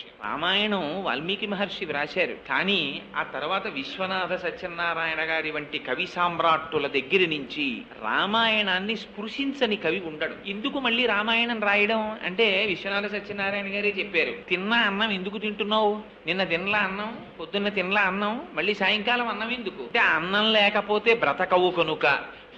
విషయం. రామాయణం వాల్మీకి మహర్షి వ్రాశారు, కానీ ఆ తర్వాత విశ్వనాథ సత్యనారాయణ గారి వంటి కవి సామ్రాట్టుల దగ్గర నుంచి రామాయణాన్ని స్పృశించని కవి ఉండడు. ఎందుకు మళ్ళీ రామాయణం రాయడం అంటే విశ్వనాథ సత్యనారాయణ గారే చెప్పారు, తిన్నా అన్నం ఎందుకు తింటున్నావు, నిన్న తినలా అన్నం, పొద్దున్న తినలా అన్నం, మళ్ళీ సాయంకాలం అన్నం ఎందుకు అంటే అన్నం లేకపోతే బ్రతకవు కనుక.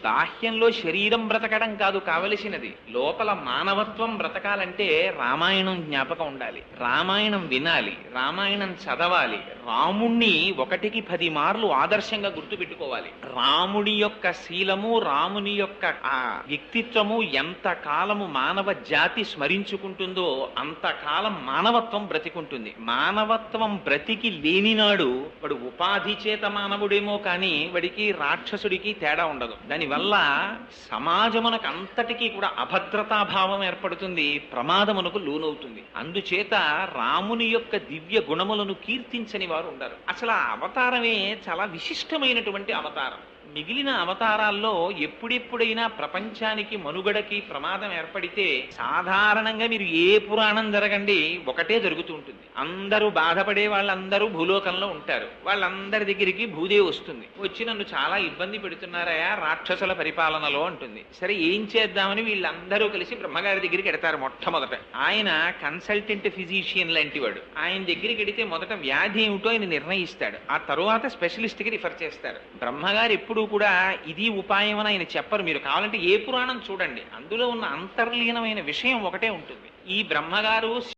బాహ్యంలో శరీరం బ్రతకడం కాదు కావలసినది, లోపల మానవత్వం బ్రతకాలంటే రామాయణం జ్ఞాపకం ఉండాలి, రామాయణం వినాలి, రామాయణం చదవాలి, రాముణ్ణి 1కి 10 మార్లు ఆదర్శంగా గుర్తుపెట్టుకోవాలి. రాముడి యొక్క శీలము, రాముని యొక్క ఆ వ్యక్తిత్వము ఎంత కాలము మానవ జాతి స్మరించుకుంటుందో అంతకాలం మానవత్వం బ్రతికుంటుంది. మానవత్వం బ్రతికి లేనినాడు వాడు ఉపాధి చేత మానవుడేమో కానీ వాడికి రాక్షసుడికి తేడా ఉండదు. దానివల్ల సమాజమునకు అంతటికీ కూడా అభద్రతాభావం ఏర్పడుతుంది, ప్రమాదమునకు లోనవుతుంది. అందుచేత రాముని యొక్క దివ్య గుణములను కీర్తించని వారు ఉండరు. అసలు ఆ అవతారమే చాలా విశిష్టమైనటువంటి అవతారం. మిగిలిన అవతారాల్లో ఎప్పుడెప్పుడైనా ప్రపంచానికి మనుగడకి ప్రమాదం ఏర్పడితే సాధారణంగా మీరు ఏ పురాణం జరగండి ఒకటే జరుగుతూ ఉంటుంది. అందరూ బాధపడే వాళ్ళందరూ భూలోకంలో ఉంటారు, వాళ్ళందరి దగ్గరికి భూదేవి వస్తుంది, వచ్చి నన్ను చాలా ఇబ్బంది పెడుతున్నారయా రాక్షసుల పరిపాలనలో అంటుంది. సరే ఏం చేద్దామని వీళ్ళందరూ కలిసి బ్రహ్మగారి దగ్గరికి ఎడతారు. మొట్టమొదట ఆయన కన్సల్టెంట్ ఫిజిషియన్ లాంటి వాడు. ఆయన దగ్గరికి ఎడితే మొదట వ్యాధి ఏమిటో ఆయన నిర్ణయిస్తాడు, ఆ తరువాత స్పెషలిస్ట్ కి రిఫర్ చేస్తారు. బ్రహ్మగారు ఎప్పుడు కూడా ఇది ఉపాయం అని ఆయన చెప్పరు. మీరు కావాలంటే ఏ పురాణం చూడండి, అందులో ఉన్న అంతర్లీనమైన విషయం ఒకటే ఉంటుంది. ఈ బ్రహ్మగారు